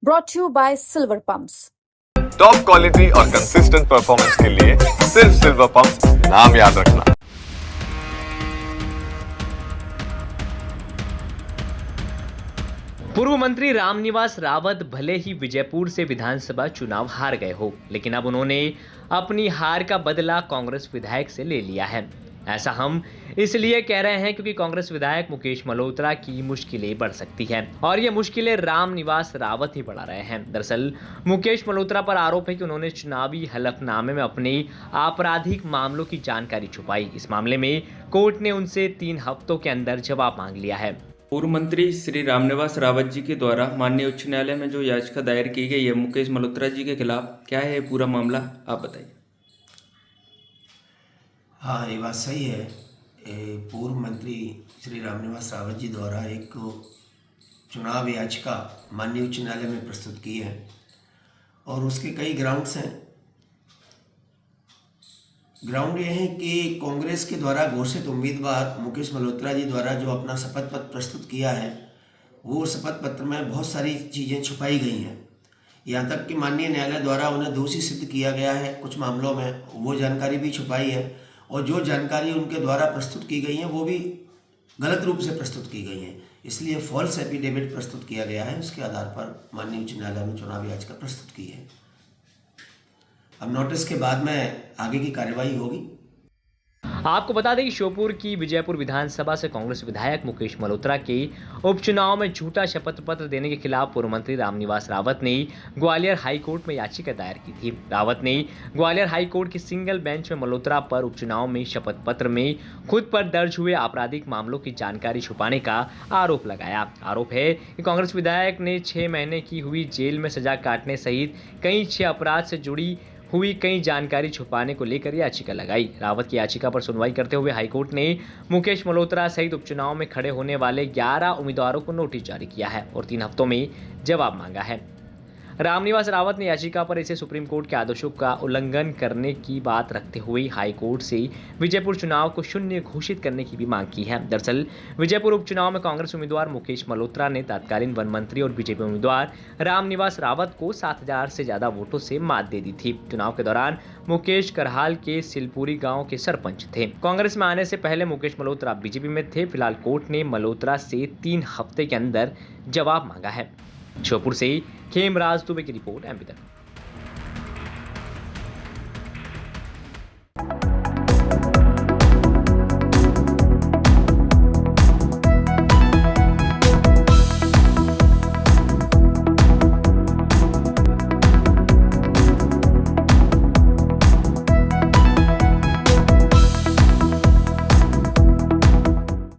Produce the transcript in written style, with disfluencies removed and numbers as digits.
brought to you by Silver Pumps. Top quality और consistent performance के लिए सिर्फ सिल्वर पंप नाम याद रखना। पूर्व मंत्री रामनिवास रावत भले ही विजयपुर से विधानसभा चुनाव हार गए हो, लेकिन अब उन्होंने अपनी हार का बदला कांग्रेस विधायक से ले लिया है। ऐसा हम इसलिए कह रहे हैं क्योंकि कांग्रेस विधायक मुकेश मल्होत्रा की मुश्किलें बढ़ सकती हैं और ये मुश्किलें रामनिवास रावत ही बढ़ा रहे हैं। दरअसल मुकेश मल्होत्रा पर आरोप है कि उन्होंने चुनावी हलफनामे में अपने आपराधिक मामलों की जानकारी छुपाई। इस मामले में कोर्ट ने उनसे 3 हफ्तों के अंदर जवाब मांग लिया है। पूर्व मंत्री श्री रामनिवास रावत जी के द्वारा माननीय उच्च न्यायालय में जो याचिका दायर की गई है मुकेश मल्होत्रा जी के खिलाफ, क्या है पूरा मामला, आप बताइए। हाँ, ये बात सही है। पूर्व मंत्री श्री रामनिवास रावत जी द्वारा एक चुनाव याचिका माननीय उच्च न्यायालय में प्रस्तुत की है और उसके कई ग्राउंड्स हैं। ग्राउंड ये है कि कांग्रेस के द्वारा घोषित उम्मीदवार मुकेश मल्होत्रा जी द्वारा जो अपना शपथ पत्र प्रस्तुत किया है, वो शपथ पत्र में बहुत सारी चीज़ें छुपाई गई हैं। यहाँ तक कि माननीय न्यायालय द्वारा उन्हें दोषी सिद्ध किया गया है। कुछ मामलों में वो जानकारी भी छुपाई है और जो जानकारी उनके द्वारा प्रस्तुत की गई है वो भी गलत रूप से प्रस्तुत की गई है। इसलिए फॉल्स एफिडेविट प्रस्तुत किया गया है। उसके आधार पर माननीय उच्च न्यायालय में चुनाव याचिका प्रस्तुत की है। अब नोटिस के बाद में आगे की कार्यवाही होगी। आपको बता दें कि श्योपुर की विजयपुर विधानसभा से कांग्रेस विधायक मुकेश मल्होत्रा के उपचुनाव में झूठा शपथ पत्र देने के खिलाफ पूर्व मंत्री रामनिवास रावत ने ग्वालियर हाई कोर्ट में याचिका दायर की थी। रावत ने ग्वालियर हाई कोर्ट की सिंगल बेंच में मल्होत्रा पर उपचुनाव में शपथ पत्र में खुद पर दर्ज हुए आपराधिक मामलों की जानकारी छुपाने का आरोप लगाया। आरोप है कि कांग्रेस विधायक ने 6 महीने की हुई जेल में सजा काटने सहित कई 6 अपराध से जुड़ी हुई कई जानकारी छुपाने को लेकर याचिका लगाई। रावत की याचिका पर सुनवाई करते हुए हाईकोर्ट ने मुकेश मल्होत्रा सहित उपचुनाव में खड़े होने वाले 11 उम्मीदवारों को नोटिस जारी किया है और 3 हफ्तों में जवाब मांगा है। रामनिवास रावत ने याचिका पर इसे सुप्रीम कोर्ट के आदेशों का उल्लंघन करने की बात रखते हुए हाई कोर्ट से विजयपुर चुनाव को शून्य घोषित करने की भी मांग की है। दरअसल विजयपुर उपचुनाव में कांग्रेस उम्मीदवार मुकेश मल्होत्रा ने तत्कालीन वन मंत्री और बीजेपी उम्मीदवार रामनिवास रावत को 7,000 से ज्यादा वोटों से मात दे दी थी। चुनाव के दौरान मुकेश करहाल के सिलपुरी गाँव के सरपंच थे। कांग्रेस में आने से पहले मुकेश मल्होत्रा बीजेपी में थे। फिलहाल कोर्ट ने मल्होत्रा से 3 हफ्ते के अंदर जवाब मांगा है। श्योपुर से खेमराज दुबे की रिपोर्ट एमपी तक।